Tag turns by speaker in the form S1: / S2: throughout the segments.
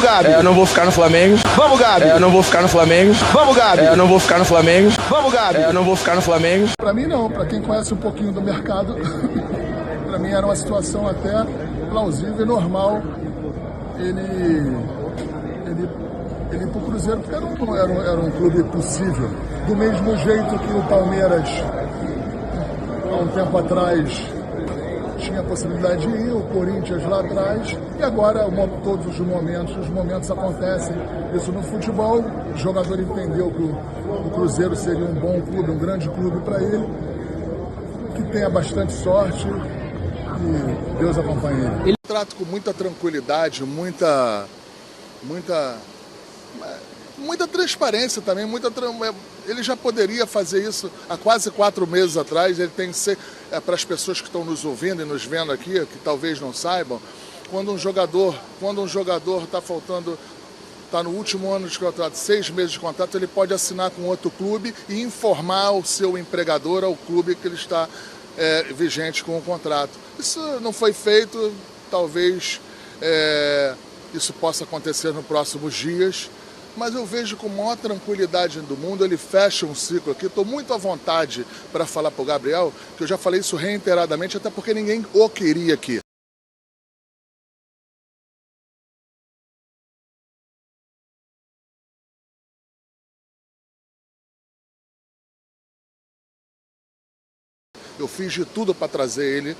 S1: Gabi.
S2: Eu não vou ficar no Flamengo.
S1: Vamos, Gabi.
S2: Eu não vou ficar no Flamengo.
S1: Vamos, Gabi.
S2: Eu não vou ficar no Flamengo.
S1: Vamos, Gabi.
S2: Eu não vou ficar no Flamengo.
S3: Para mim não, para quem conhece um pouquinho do mercado, para mim era uma situação até plausível e normal ele ir para o Cruzeiro, porque era um clube possível. Do mesmo jeito que o Palmeiras, há um tempo atrás, tinha a possibilidade de ir, o Corinthians lá atrás, e agora todos os momentos acontecem. Isso no futebol, o jogador entendeu que o Cruzeiro seria um bom clube, um grande clube para ele, que tenha bastante sorte e Deus acompanhe ele. Eu trato com muita tranquilidade, muita transparência também, ele já poderia fazer isso há quase 4 meses atrás. Ele tem que ser, para as pessoas que estão nos ouvindo e nos vendo aqui, que talvez não saibam, quando um jogador está no último ano de contrato, 6 meses de contrato, ele pode assinar com outro clube e informar o seu empregador, ao clube que ele está vigente com o contrato. Isso não foi feito, talvez isso possa acontecer nos próximos dias, mas eu vejo com a maior tranquilidade do mundo. Ele fecha um ciclo aqui. Estou muito à vontade para falar para o Gabriel, que eu já falei isso reiteradamente, até porque ninguém o queria aqui. Eu fiz de tudo para trazer ele.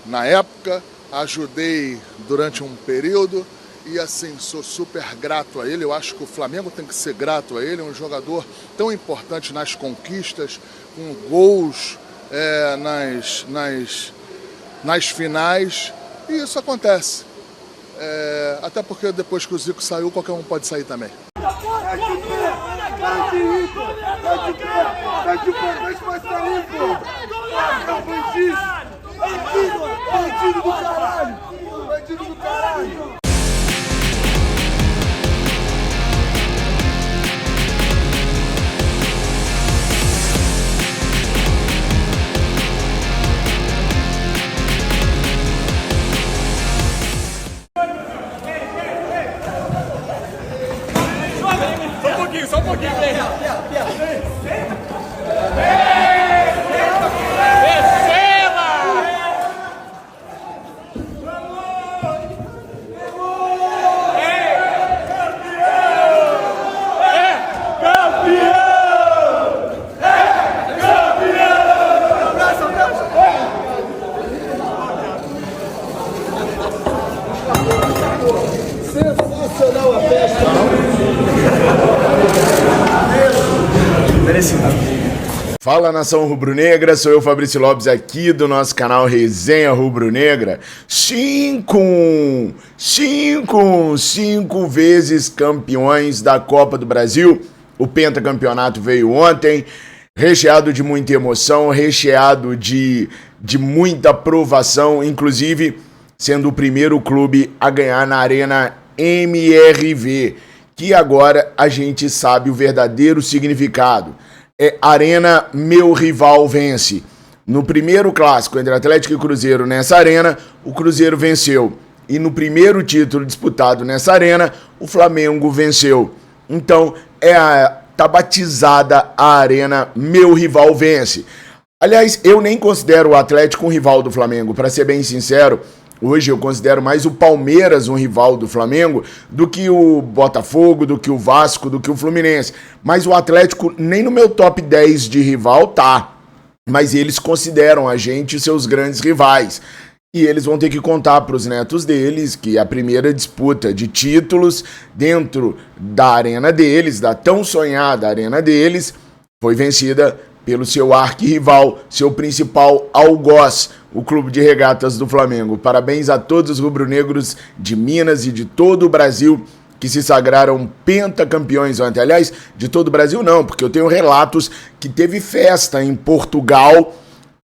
S3: Na época, ajudei durante um período e, assim, sou super grato a ele. Eu acho que o Flamengo tem que ser grato a ele. É um jogador tão importante nas conquistas, com gols nas finais. E isso acontece. Até porque depois que o Zico saiu, qualquer um pode sair também.
S1: Bandido do caralho! Bandido do caralho!
S4: Só um pouquinho,
S1: Sensacional a festa!
S5: Fala, nação rubro-negra, sou eu, Fabrício Lopes, aqui do nosso canal Resenha Rubro-Negra. 5 vezes campeões da Copa do Brasil. O pentacampeonato veio ontem, recheado de muita emoção, recheado de muita aprovação, inclusive sendo o primeiro clube a ganhar na Arena MRV, que agora a gente sabe o verdadeiro significado. É Arena Meu Rival Vence. No primeiro clássico entre Atlético e Cruzeiro nessa arena, o Cruzeiro venceu. E no primeiro título disputado nessa arena, o Flamengo venceu. Então, tá batizada a Arena Meu Rival Vence. Aliás, eu nem considero o Atlético um rival do Flamengo, para ser bem sincero. Hoje eu considero mais o Palmeiras um rival do Flamengo do que o Botafogo, do que o Vasco, do que o Fluminense. Mas o Atlético nem no meu top 10 de rival tá. Mas eles consideram a gente seus grandes rivais. E eles vão ter que contar para os netos deles que a primeira disputa de títulos dentro da arena deles, da tão sonhada arena deles, foi vencida pelo seu arquirrival, seu principal algoz, o Clube de Regatas do Flamengo. Parabéns a todos os rubro-negros de Minas e de todo o Brasil que se sagraram pentacampeões ontem. Aliás, de todo o Brasil não, porque eu tenho relatos que teve festa em Portugal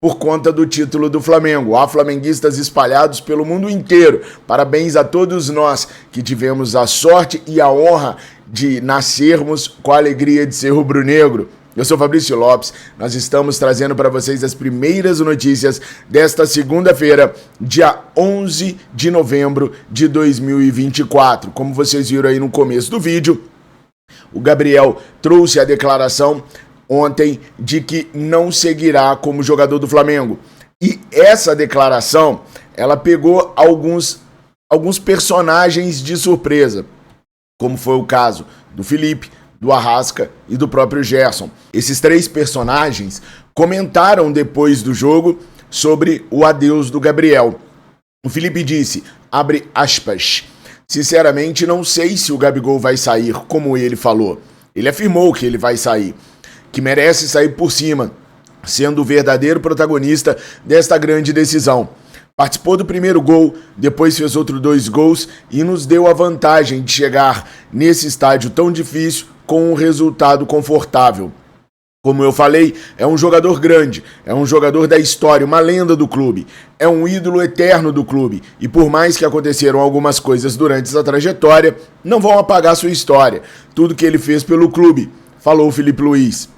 S5: por conta do título do Flamengo. Há flamenguistas espalhados pelo mundo inteiro. Parabéns a todos nós que tivemos a sorte e a honra de nascermos com a alegria de ser rubro-negro. Eu sou Fabrício Lopes, nós estamos trazendo para vocês as primeiras notícias desta segunda-feira, dia 11 de novembro de 2024. Como vocês viram aí no começo do vídeo, o Gabriel trouxe a declaração ontem de que não seguirá como jogador do Flamengo. E essa declaração, ela pegou alguns personagens de surpresa, como foi o caso do Felipe, do Arrasca e do próprio Gerson. Esses três personagens comentaram depois do jogo sobre o adeus do Gabriel. O Felipe disse, abre aspas, sinceramente não sei se o Gabigol vai sair como ele falou. Ele afirmou que ele vai sair, que merece sair por cima, sendo o verdadeiro protagonista desta grande decisão. Participou do primeiro gol, depois fez outros 2 gols e nos deu a vantagem de chegar nesse estádio tão difícil com um resultado confortável. Como eu falei, é um jogador grande, é um jogador da história, uma lenda do clube, é um ídolo eterno do clube e por mais que aconteceram algumas coisas durante essa trajetória, não vão apagar sua história, tudo que ele fez pelo clube, falou o Felipe Luiz.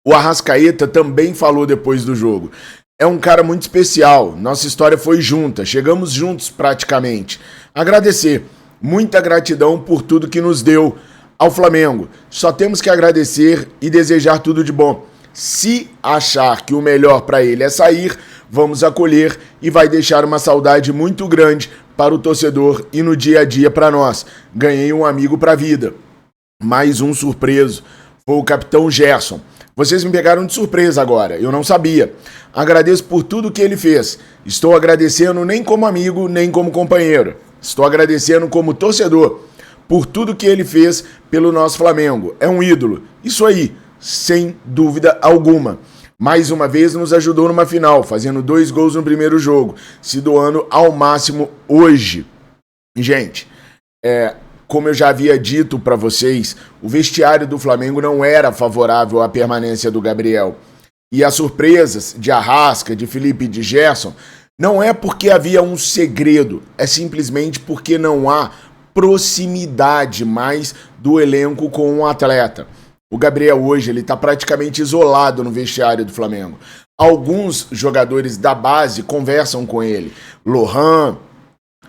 S5: O Arrascaeta também falou depois do jogo. É um cara muito especial, nossa história foi junta, chegamos juntos praticamente. Agradecer, muita gratidão por tudo que nos deu ao Flamengo. Só temos que agradecer e desejar tudo de bom. Se achar que o melhor para ele é sair, vamos acolher e vai deixar uma saudade muito grande para o torcedor e no dia a dia para nós. Ganhei um amigo para a vida. Mais um surpreso foi o capitão Gerson. Vocês me pegaram de surpresa agora, eu não sabia. Agradeço por tudo que ele fez. Estou agradecendo nem como amigo, nem como companheiro. Estou agradecendo como torcedor por tudo que ele fez pelo nosso Flamengo. É um ídolo. Isso aí, sem dúvida alguma. Mais uma vez nos ajudou numa final, fazendo 2 gols no primeiro jogo, se doando ao máximo hoje. Gente, como eu já havia dito para vocês, o vestiário do Flamengo não era favorável à permanência do Gabriel. E as surpresas de Arrasca, de Felipe e de Gerson, não é porque havia um segredo, é simplesmente porque não há proximidade mais do elenco com um atleta. O Gabriel hoje ele está praticamente isolado no vestiário do Flamengo. Alguns jogadores da base conversam com ele. Lohan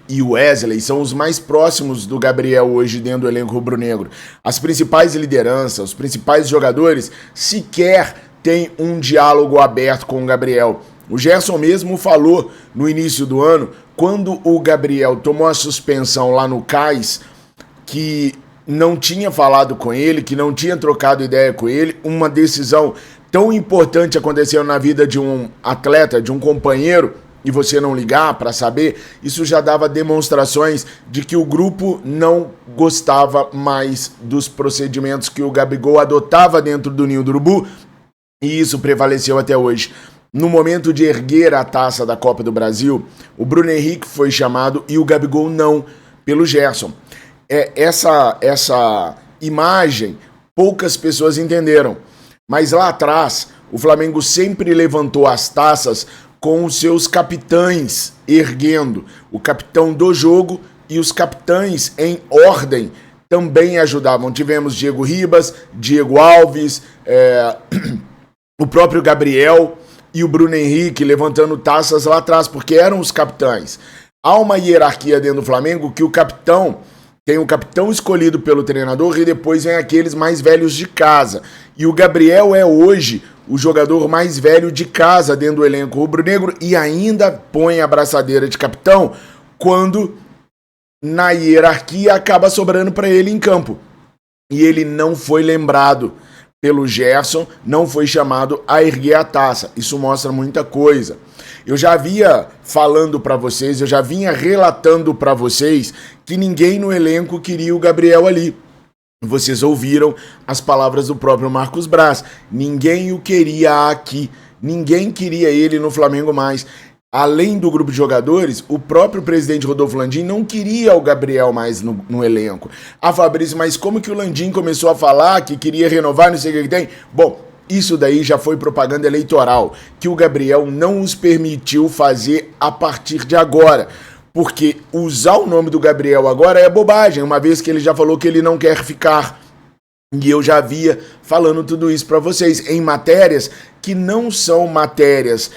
S5: e o Wesley são os mais próximos do Gabriel hoje dentro do elenco rubro-negro. As principais lideranças, os principais jogadores sequer têm um diálogo aberto com o Gabriel. O Gerson mesmo falou no início do ano, quando o Gabriel tomou a suspensão lá no CAIS, que não tinha falado com ele, que não tinha trocado ideia com ele, uma decisão tão importante aconteceu na vida de um atleta, de um companheiro, e você não ligar para saber, isso já dava demonstrações de que o grupo não gostava mais dos procedimentos que o Gabigol adotava dentro do Ninho do Urubu, e isso prevaleceu até hoje. No momento de erguer a taça da Copa do Brasil, o Bruno Henrique foi chamado e o Gabigol não, pelo Gerson. Essa imagem poucas pessoas entenderam, mas lá atrás o Flamengo sempre levantou as taças com os seus capitães erguendo, o capitão do jogo e os capitães em ordem também ajudavam. Tivemos Diego Ribas, Diego Alves, o próprio Gabriel e o Bruno Henrique levantando taças lá atrás, porque eram os capitães. Há uma hierarquia dentro do Flamengo que o capitão tem o capitão escolhido pelo treinador e depois vem aqueles mais velhos de casa. E o Gabriel é hoje o jogador mais velho de casa dentro do elenco rubro-negro e ainda põe a braçadeira de capitão quando na hierarquia acaba sobrando para ele em campo. E ele não foi lembrado pelo Gerson, não foi chamado a erguer a taça. Isso mostra muita coisa. Eu já vinha falando para vocês, eu já vinha relatando para vocês que ninguém no elenco queria o Gabriel ali. Vocês ouviram as palavras do próprio Marcos Braz. Ninguém o queria aqui. Ninguém queria ele no Flamengo mais. Além do grupo de jogadores, o próprio presidente Rodolfo Landim não queria o Gabriel mais no elenco. Ah, Fabrício, mas como que o Landim começou a falar que queria renovar, não sei o que tem? Bom, isso daí já foi propaganda eleitoral, que o Gabriel não os permitiu fazer a partir de agora. Porque usar o nome do Gabriel agora é bobagem, uma vez que ele já falou que ele não quer ficar. E eu já havia falando tudo isso para vocês em matérias que não são matérias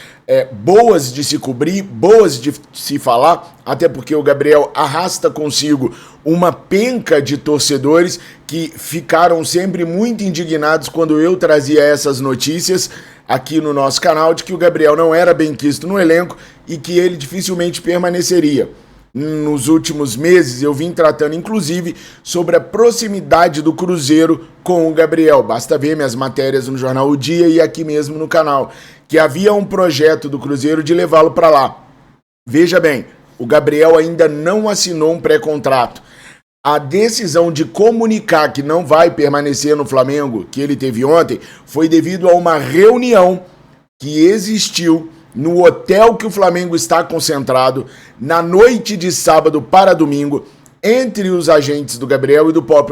S5: boas de se cobrir, boas de se falar, até porque o Gabriel arrasta consigo uma penca de torcedores que ficaram sempre muito indignados quando eu trazia essas notícias aqui no nosso canal de que o Gabriel não era bem quisto no elenco e que ele dificilmente permaneceria. Nos últimos meses eu vim tratando inclusive sobre a proximidade do Cruzeiro com o Gabriel. Basta ver minhas matérias no jornal O Dia e aqui mesmo no canal, que havia um projeto do Cruzeiro de levá-lo para lá. Veja bem, o Gabriel ainda não assinou um pré-contrato. A decisão de comunicar que não vai permanecer no Flamengo, que ele teve ontem, foi devido a uma reunião que existiu no hotel que o Flamengo está concentrado, na noite de sábado para domingo, entre os agentes do Gabriel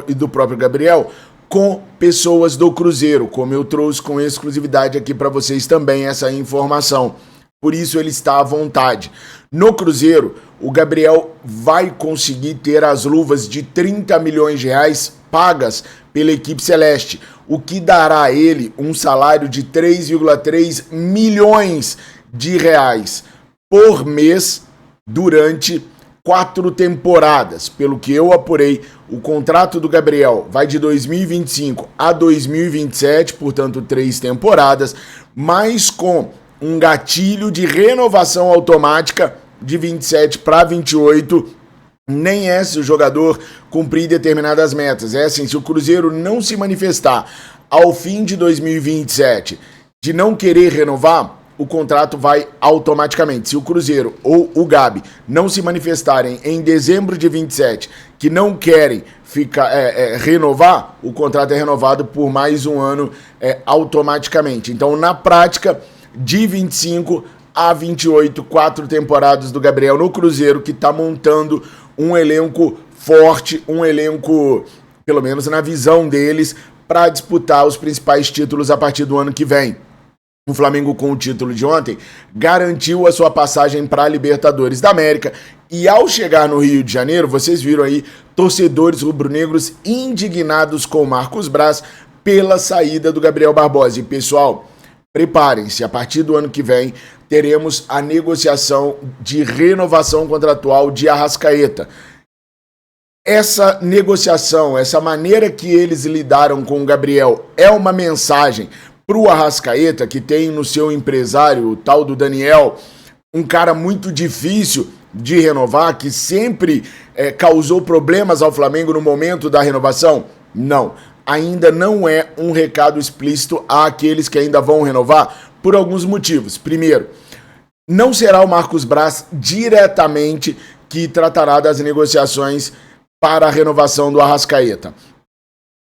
S5: e do próprio Gabriel, com pessoas do Cruzeiro, como eu trouxe com exclusividade aqui para vocês também essa informação. Por isso ele está à vontade. No Cruzeiro, o Gabriel vai conseguir ter as luvas de 30 milhões de reais pagas pela equipe celeste, o que dará a ele um salário de 3,3 milhões de reais por mês durante 4 temporadas. Pelo que eu apurei, o contrato do Gabriel vai de 2025 a 2027, portanto 3 temporadas, mas com um gatilho de renovação automática de 27 para 28. Nem é se o jogador cumprir determinadas metas. É assim, se o Cruzeiro não se manifestar ao fim de 2027 de não querer renovar, o contrato vai automaticamente. Se o Cruzeiro ou o Gabi não se manifestarem em dezembro de 27 que não querem renovar, o contrato é renovado por mais um ano automaticamente. Então, na prática, de 25 a 28, 4 temporadas do Gabriel no Cruzeiro, que está montando um elenco forte, um elenco, pelo menos na visão deles, para disputar os principais títulos a partir do ano que vem. O Flamengo, com o título de ontem, garantiu a sua passagem para a Libertadores da América e, ao chegar no Rio de Janeiro, vocês viram aí torcedores rubro-negros indignados com o Marcos Braz pela saída do Gabriel Barbosa. E, pessoal, preparem-se, a partir do ano que vem teremos a negociação de renovação contratual de Arrascaeta. Essa negociação, essa maneira que eles lidaram com o Gabriel é uma mensagem para o Arrascaeta, que tem no seu empresário, o tal do Daniel, um cara muito difícil de renovar, que sempre causou problemas ao Flamengo no momento da renovação? Não, ainda não é um recado explícito àqueles que ainda vão renovar por alguns motivos. Primeiro, não será o Marcos Braz diretamente que tratará das negociações para a renovação do Arrascaeta.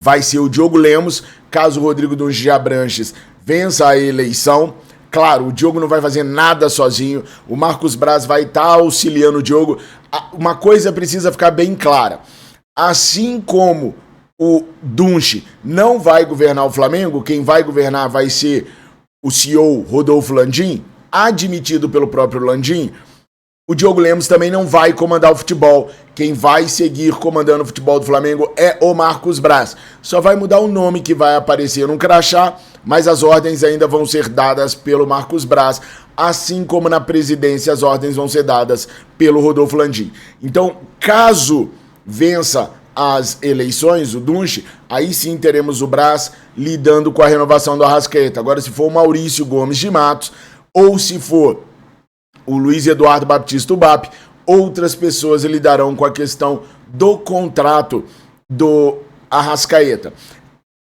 S5: Vai ser o Diogo Lemos, caso o Rodrigo Dungi Abranches vença a eleição. Claro, o Diogo não vai fazer nada sozinho, o Marcos Braz vai estar auxiliando o Diogo. Uma coisa precisa ficar bem clara: assim como o Dungi não vai governar o Flamengo, quem vai governar vai ser o CEO Rodolfo Landim, admitido pelo próprio Landim, o Diogo Lemos também não vai comandar o futebol. Quem vai seguir comandando o futebol do Flamengo é o Marcos Braz. Só vai mudar o nome que vai aparecer no crachá, mas as ordens ainda vão ser dadas pelo Marcos Braz, assim como na presidência as ordens vão ser dadas pelo Rodolfo Landim. Então, caso vença as eleições, o Dunchi, aí sim teremos o Braz lidando com a renovação do Arrascaeta. Agora, se for o Maurício Gomes de Matos, ou se for o Luiz Eduardo Baptista Ubap, outras pessoas lidarão com a questão do contrato do Arrascaeta.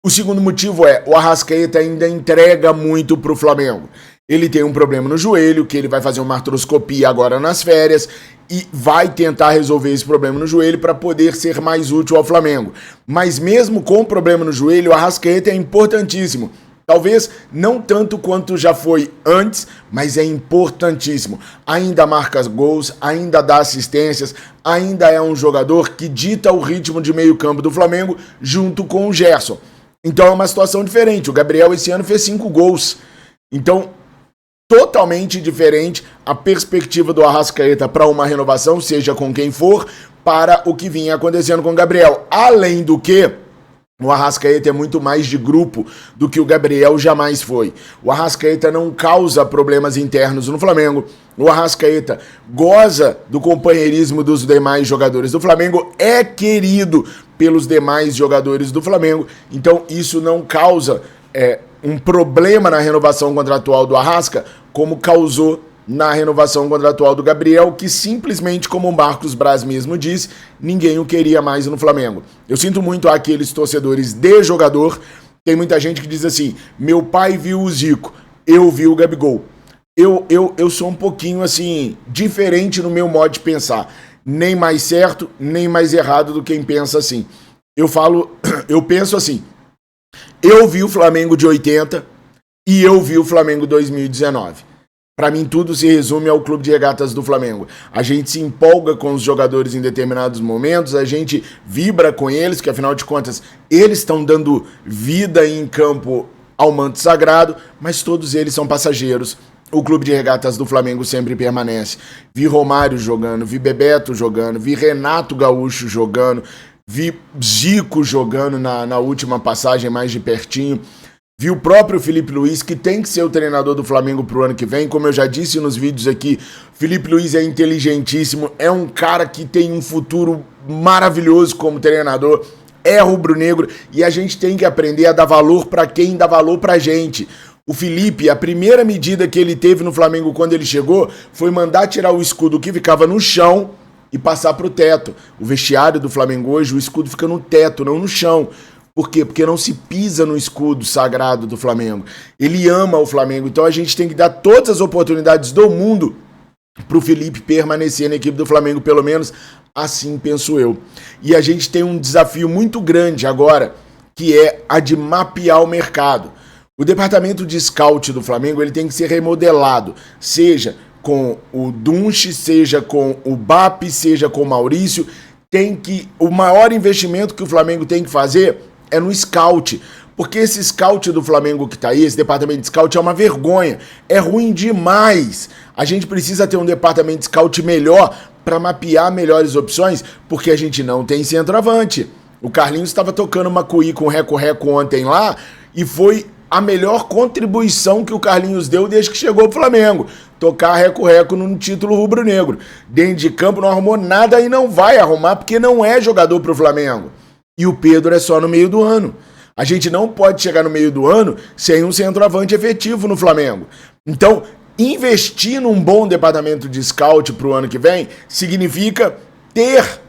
S5: O segundo motivo é: o Arrascaeta ainda entrega muito para o Flamengo. Ele tem um problema no joelho, que ele vai fazer uma artroscopia agora nas férias e vai tentar resolver esse problema no joelho para poder ser mais útil ao Flamengo. Mas mesmo com o problema no joelho, o Arrascaeta é importantíssimo. Talvez não tanto quanto já foi antes, mas é importantíssimo. Ainda marca gols, ainda dá assistências, ainda é um jogador que dita o ritmo de meio campo do Flamengo junto com o Gerson. Então é uma situação diferente. O Gabriel esse ano fez 5 gols. Então, totalmente diferente a perspectiva do Arrascaeta para uma renovação, seja com quem for, para o que vinha acontecendo com o Gabriel. Além do que, O Arrascaeta é muito mais de grupo do que o Gabriel jamais foi. O Arrascaeta não causa problemas internos no Flamengo. O Arrascaeta goza do companheirismo dos demais jogadores do Flamengo, é querido pelos demais jogadores do Flamengo. Então isso não causa um problema na renovação contratual do Arrasca, como causou na renovação contratual do Gabriel, que simplesmente, como o Marcos Braz mesmo disse, ninguém o queria mais no Flamengo. Eu sinto muito aqueles torcedores de jogador. Tem muita gente que diz assim: meu pai viu o Zico, eu vi o Gabigol. Eu sou um pouquinho assim, diferente no meu modo de pensar. Nem mais certo, nem mais errado do que quem pensa assim. Eu penso assim: eu vi o Flamengo de 80 e eu vi o Flamengo 2019. Para mim, tudo se resume ao Clube de Regatas do Flamengo. A gente se empolga com os jogadores em determinados momentos, a gente vibra com eles, que afinal de contas, eles estão dando vida em campo ao manto sagrado, mas todos eles são passageiros. O Clube de Regatas do Flamengo sempre permanece. Vi Romário jogando, vi Bebeto jogando, vi Renato Gaúcho jogando, vi Zico jogando na última passagem mais de pertinho. Vi o próprio Felipe Luiz, que tem que ser o treinador do Flamengo pro ano que vem. Como eu já disse nos vídeos aqui, Felipe Luiz é inteligentíssimo, é um cara que tem um futuro maravilhoso como treinador, é rubro-negro, e a gente tem que aprender a dar valor para quem dá valor pra gente. O Felipe, a primeira medida que ele teve no Flamengo quando ele chegou foi mandar tirar o escudo que ficava no chão e passar pro teto. O vestiário do Flamengo hoje, o escudo fica no teto, não no chão. Por quê? Porque não se pisa no escudo sagrado do Flamengo. Ele ama o Flamengo, então a gente tem que dar todas as oportunidades do mundo para o Felipe permanecer na equipe do Flamengo, pelo menos assim penso eu. E a gente tem um desafio muito grande agora, que é a de mapear o mercado. O departamento de scout do Flamengo ele tem que ser remodelado, seja com o Dunche, seja com o Bap, seja com o Maurício. O maior investimento que o Flamengo tem que fazer é no scout, porque esse scout do Flamengo que tá aí, esse departamento de scout é uma vergonha, é ruim demais. A gente precisa ter um departamento de scout melhor para mapear melhores opções, porque a gente não tem centroavante. O Carlinhos estava tocando Macuí com Reco-Reco ontem lá, e foi a melhor contribuição que o Carlinhos deu desde que chegou pro Flamengo. Tocar Reco-Reco no título rubro-negro. Dentro de campo não arrumou nada e não vai arrumar, porque não é jogador pro Flamengo. E o Pedro é só no meio do ano. A gente não pode chegar no meio do ano sem um centroavante efetivo no Flamengo. Então, investir num bom departamento de scout para o ano que vem significa ter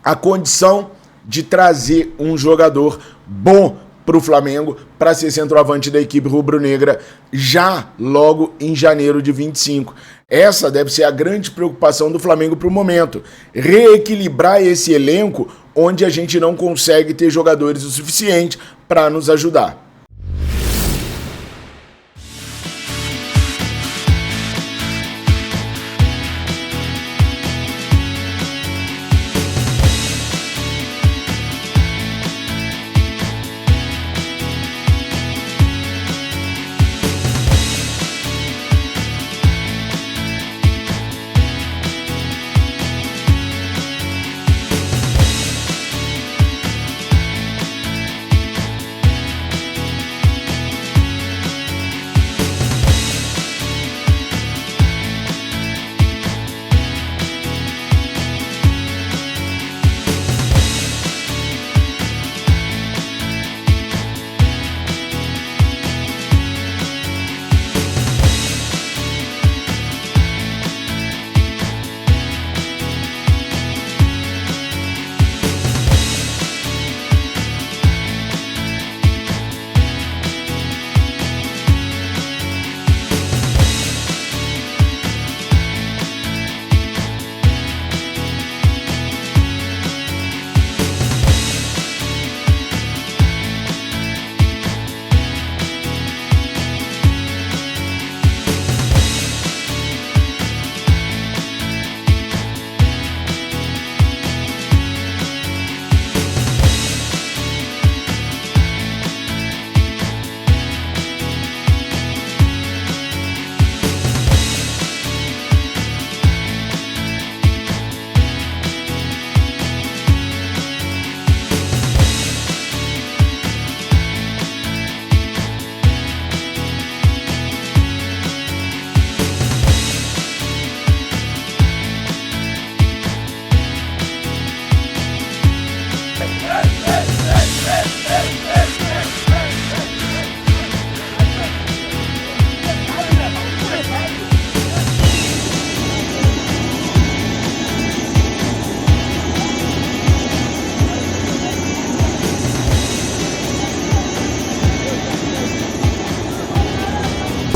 S5: a condição de trazer um jogador bom para o Flamengo para ser centroavante da equipe rubro-negra já logo em janeiro de 25. Essa deve ser a grande preocupação do Flamengo para o momento. Reequilibrar esse elenco onde a gente não consegue ter jogadores o suficiente para nos ajudar.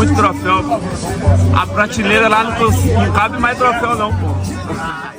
S4: muito troféu. A prateleira lá não cabe mais troféu não, pô.